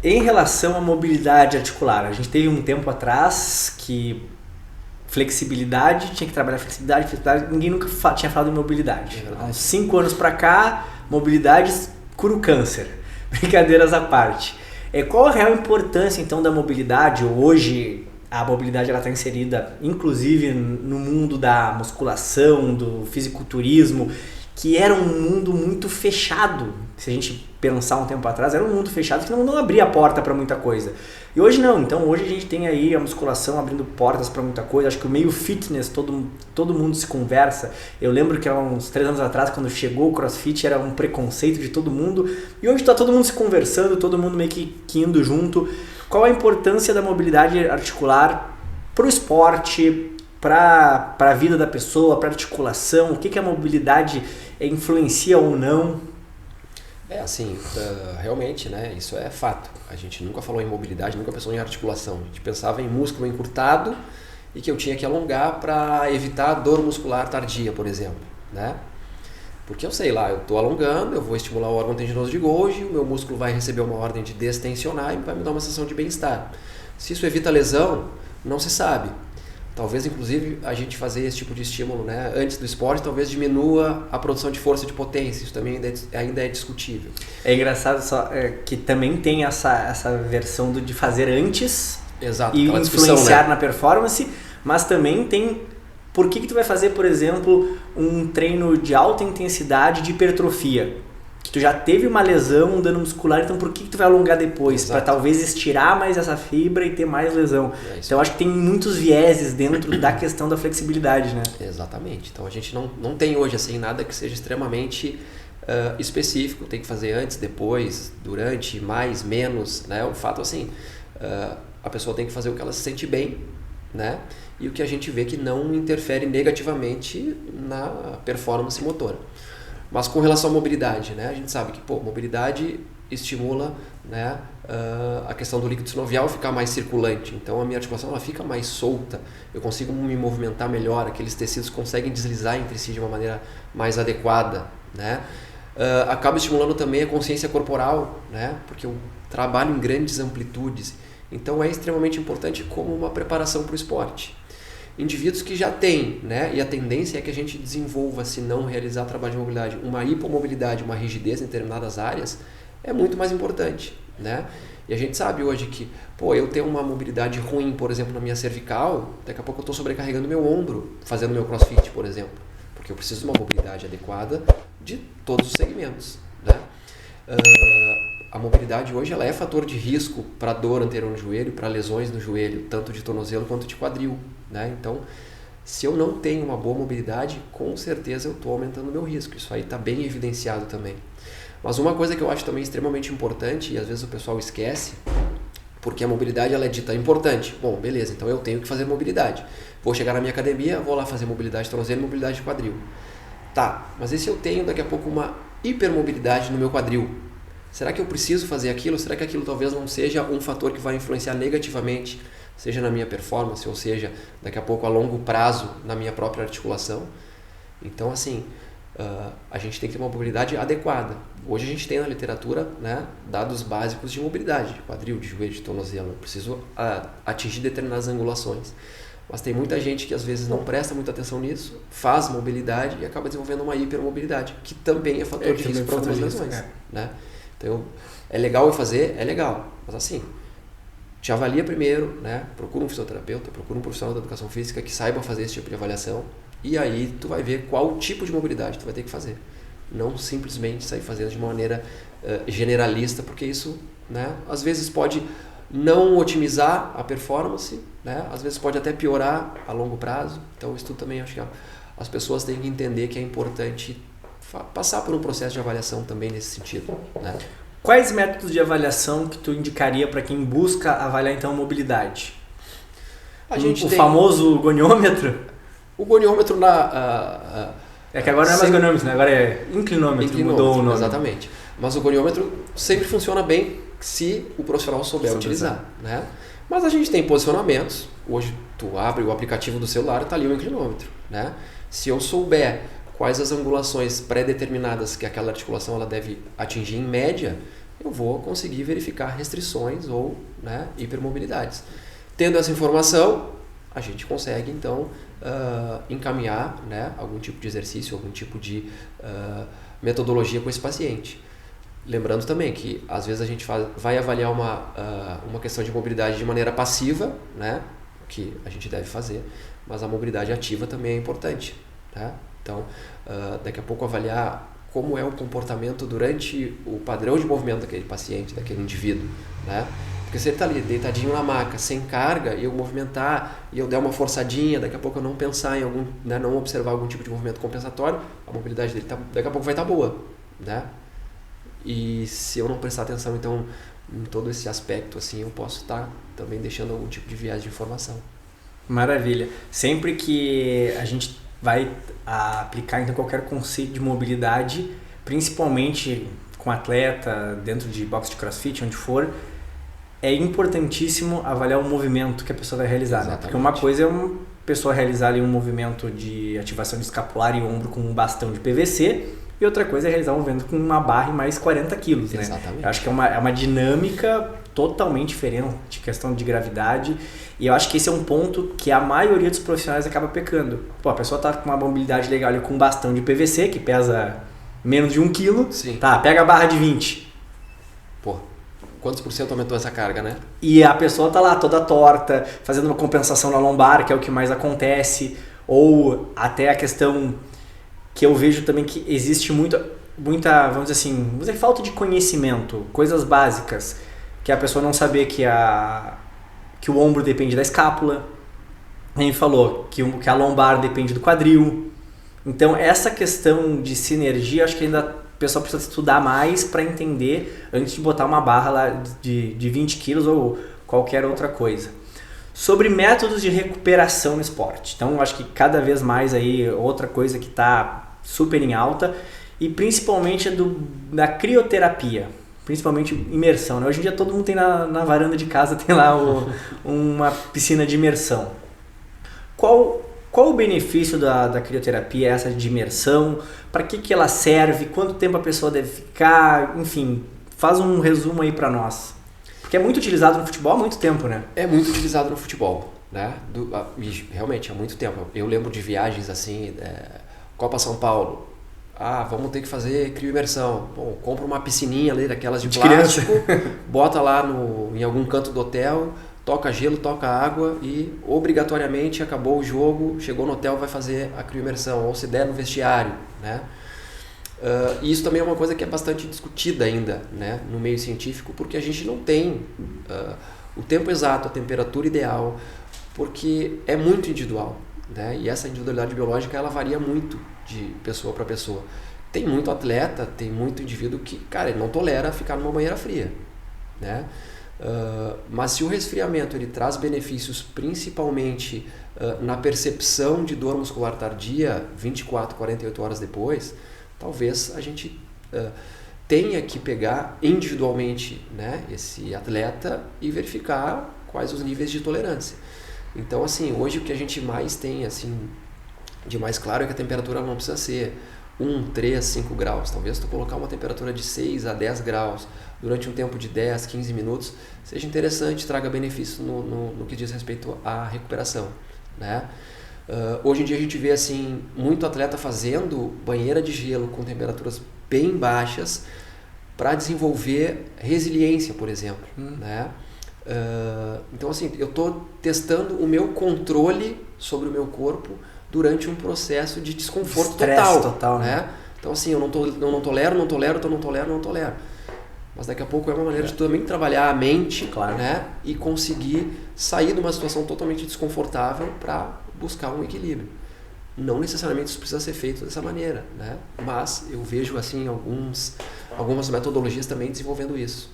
Em relação à mobilidade articular, a gente teve um tempo atrás que flexibilidade, tinha que trabalhar flexibilidade, ninguém nunca tinha falado em mobilidade. Há uns 5 anos para cá, mobilidade cura o câncer. Brincadeiras à parte. Qual a real importância então da mobilidade? Hoje a mobilidade está inserida inclusive no mundo da musculação, do fisiculturismo, que era um mundo muito fechado. Se a gente pensar um tempo atrás, era um mundo fechado que não abria a porta para muita coisa. E hoje não, então hoje a gente tem aí a musculação abrindo portas para muita coisa. Acho que o meio fitness, todo mundo se conversa. Eu lembro que há uns 3 anos atrás, quando chegou o CrossFit, era um preconceito de todo mundo. E hoje está todo mundo se conversando, todo mundo meio que indo junto. Qual a importância da mobilidade articular para o esporte, para a vida da pessoa, para a articulação? O que a mobilidade influencia ou não? Assim, realmente, né, isso é fato. A gente nunca falou em mobilidade, nunca pensou em articulação. A gente pensava em músculo encurtado e que eu tinha que alongar para evitar dor muscular tardia, por exemplo, né? Porque eu sei lá, eu estou alongando, eu vou estimular o órgão tendinoso de Golgi, o meu músculo vai receber uma ordem de destensionar e vai me dar uma sensação de bem-estar. Se isso evita lesão, não se sabe. Talvez, inclusive, a gente fazer esse tipo de estímulo, né, antes do esporte, talvez diminua a produção de força de potência. Isso também ainda é discutível. É engraçado só que também tem essa versão de fazer antes. Exato, e influenciar, né, na performance, mas também tem por que tu vai fazer, por exemplo, um treino de alta intensidade de hipertrofia. Que tu já teve uma lesão, um dano muscular, então por que tu vai alongar depois? Para talvez estirar mais essa fibra e ter mais lesão. Então acho que tem muitos vieses dentro da questão da flexibilidade, né? Exatamente. Então a gente não tem hoje assim nada que seja extremamente específico. Tem que fazer antes, depois, durante, mais, menos, né? O fato assim, a pessoa tem que fazer o que ela se sente bem, né? E o que a gente vê que não interfere negativamente na performance motora. Mas com relação à mobilidade, né, a gente sabe que mobilidade estimula, né, a questão do líquido sinovial ficar mais circulante. Então a minha articulação ela fica mais solta, eu consigo me movimentar melhor, aqueles tecidos conseguem deslizar entre si de uma maneira mais adequada, né? Acaba estimulando também a consciência corporal, né, porque eu trabalho em grandes amplitudes. Então é extremamente importante como uma preparação para o esporte. Indivíduos que já têm, né, e a tendência é que a gente desenvolva, se não realizar trabalho de mobilidade, uma hipomobilidade, uma rigidez em determinadas áreas, é muito mais importante, né? E a gente sabe hoje que, eu tenho uma mobilidade ruim, por exemplo, na minha cervical, daqui a pouco eu estou sobrecarregando meu ombro, fazendo meu crossfit, por exemplo, porque eu preciso de uma mobilidade adequada de todos os segmentos, né? A mobilidade hoje ela é fator de risco para dor anterior no joelho, para lesões no joelho, tanto de tornozelo quanto de quadril, né? Então, se eu não tenho uma boa mobilidade, com certeza eu estou aumentando o meu risco. Isso aí está bem evidenciado também. Mas uma coisa que eu acho também extremamente importante, e às vezes o pessoal esquece, porque a mobilidade ela é dita importante. Bom, beleza, então eu tenho que fazer mobilidade. Vou chegar na minha academia, vou lá fazer mobilidade de tornozelo e mobilidade de quadril. Tá, mas e se eu tenho daqui a pouco uma hipermobilidade no meu quadril? Será que eu preciso fazer aquilo? Será que aquilo talvez não seja um fator que vai influenciar negativamente, seja na minha performance, ou seja, daqui a pouco a longo prazo na minha própria articulação? Então, assim, a gente tem que ter uma mobilidade adequada. Hoje a gente tem na literatura, né, dados básicos de mobilidade, de quadril, de joelho, de tornozelo. Eu preciso atingir determinadas angulações. Mas tem muita gente que às vezes não presta muita atenção nisso, faz mobilidade e acaba desenvolvendo uma hipermobilidade, que também é fator de risco para outras lesões, né? Então, é legal eu fazer? É legal. Mas assim, te avalia primeiro, né? Procura um fisioterapeuta, procura um profissional da educação física que saiba fazer esse tipo de avaliação. E aí tu vai ver qual tipo de mobilidade tu vai ter que fazer. Não simplesmente sair fazendo de uma maneira generalista, porque isso, né, às vezes pode não otimizar a performance, né? Às vezes pode até piorar a longo prazo. Então isso tudo também acho que as pessoas têm que entender que é importante passar por um processo de avaliação também nesse sentido, né? Quais métodos de avaliação que tu indicaria para quem busca avaliar então a mobilidade? O famoso goniômetro? O goniômetro é que agora não é mais goniômetro, né? Agora é inclinômetro, mudou o nome. Exatamente. Mas o goniômetro sempre funciona bem se o profissional souber utilizar, né? Mas a gente tem posicionamentos. Hoje tu abre o aplicativo do celular e está ali o inclinômetro, né? Se eu souber quais as angulações pré-determinadas que aquela articulação ela deve atingir em média, eu vou conseguir verificar restrições ou, né, hipermobilidades. Tendo essa informação, a gente consegue então encaminhar, né, algum tipo de exercício, algum tipo de metodologia com esse paciente. Lembrando também que às vezes a gente vai avaliar uma questão de mobilidade de maneira passiva, né, que a gente deve fazer, mas a mobilidade ativa também é importante. Tá? Então, daqui a pouco avaliar como é o comportamento durante o padrão de movimento daquele paciente, daquele indivíduo, né? Porque se ele está ali deitadinho na maca, sem carga, e eu movimentar, e eu der uma forçadinha, daqui a pouco eu não pensar em algum, né, não observar algum tipo de movimento compensatório, a mobilidade dele daqui a pouco vai estar boa, né? E se eu não prestar atenção, então, em todo esse aspecto, assim, eu posso estar também deixando algum tipo de viés de informação. Maravilha. Sempre que a gente vai aplicar então qualquer conceito de mobilidade, principalmente com atleta, dentro de boxe de crossfit, onde for, é importantíssimo avaliar o movimento que a pessoa vai realizar. Né? Porque uma coisa é uma pessoa realizar ali um movimento de ativação de escapular e ombro com um bastão de PVC, e outra coisa é realizar um movimento com uma barra e mais 40 quilos. Né? Exatamente. Eu acho que é uma dinâmica totalmente diferente, de questão de gravidade, e eu acho que esse é um ponto que a maioria dos profissionais acaba pecando. Pô, a pessoa tá com uma mobilidade legal ali com um bastão de PVC, que pesa menos de 1 kg, tá, pega a barra de 20. Pô, quantos por cento aumentou essa carga, né? E a pessoa tá lá toda torta, fazendo uma compensação na lombar, que é o que mais acontece, ou até a questão que eu vejo também que existe muita, vamos dizer assim, falta de conhecimento, coisas básicas, que a pessoa não saber que o ombro depende da escápula, a gente falou que a lombar depende do quadril. Então essa questão de sinergia, acho que ainda a pessoa precisa estudar mais para entender antes de botar uma barra lá de 20 quilos ou qualquer outra coisa. Sobre métodos de recuperação no esporte. Então acho que cada vez mais aí outra coisa que está super em alta, e principalmente da crioterapia. Principalmente imersão, né? Hoje em dia todo mundo tem na varanda de casa, tem lá uma piscina de imersão. Qual o benefício da crioterapia, essa de imersão? Para que ela serve? Quanto tempo a pessoa deve ficar? Enfim, faz um resumo aí para nós. Porque é muito utilizado no futebol há muito tempo, né? É muito utilizado no futebol, né? Realmente, há muito tempo. Eu lembro de viagens assim, Copa São Paulo. Vamos ter que fazer crioimersão. Bom, compra uma piscininha ali, daquelas de plástico, bota lá em algum canto do hotel, toca gelo, toca água e obrigatoriamente acabou o jogo, chegou no hotel, vai fazer a crioimersão, ou se der no vestiário, né? E isso também é uma coisa que é bastante discutida ainda, né, no meio científico, porque a gente não tem o tempo exato, a temperatura ideal, porque é muito individual, né? E essa individualidade biológica ela varia muito de pessoa para pessoa. Tem muito atleta, tem muito indivíduo que, cara, ele não tolera ficar numa banheira fria, né? Mas se o resfriamento ele traz benefícios principalmente na percepção de dor muscular tardia 24, 48 horas depois, talvez a gente tenha que pegar individualmente, né, esse atleta e verificar quais os níveis de tolerância. Então, assim, hoje o que a gente mais tem assim, de mais claro é que a temperatura não precisa ser 1, 3, 5 graus. Talvez tu colocar uma temperatura de 6 a 10 graus durante um tempo de 10, 15 minutos seja interessante, traga benefício no que diz respeito à recuperação, né? Hoje em dia a gente vê assim, muito atleta fazendo banheira de gelo com temperaturas bem baixas para desenvolver resiliência, por exemplo, né? Então assim, eu estou testando o meu controle sobre o meu corpo durante um processo de desconforto total, né? Então assim, eu não tolero. Mas daqui a pouco é uma maneira de também trabalhar a mente, claro, né? E conseguir sair de uma situação totalmente desconfortável para buscar um equilíbrio. Não necessariamente isso precisa ser feito dessa maneira, né? Mas eu vejo assim algumas metodologias também desenvolvendo isso.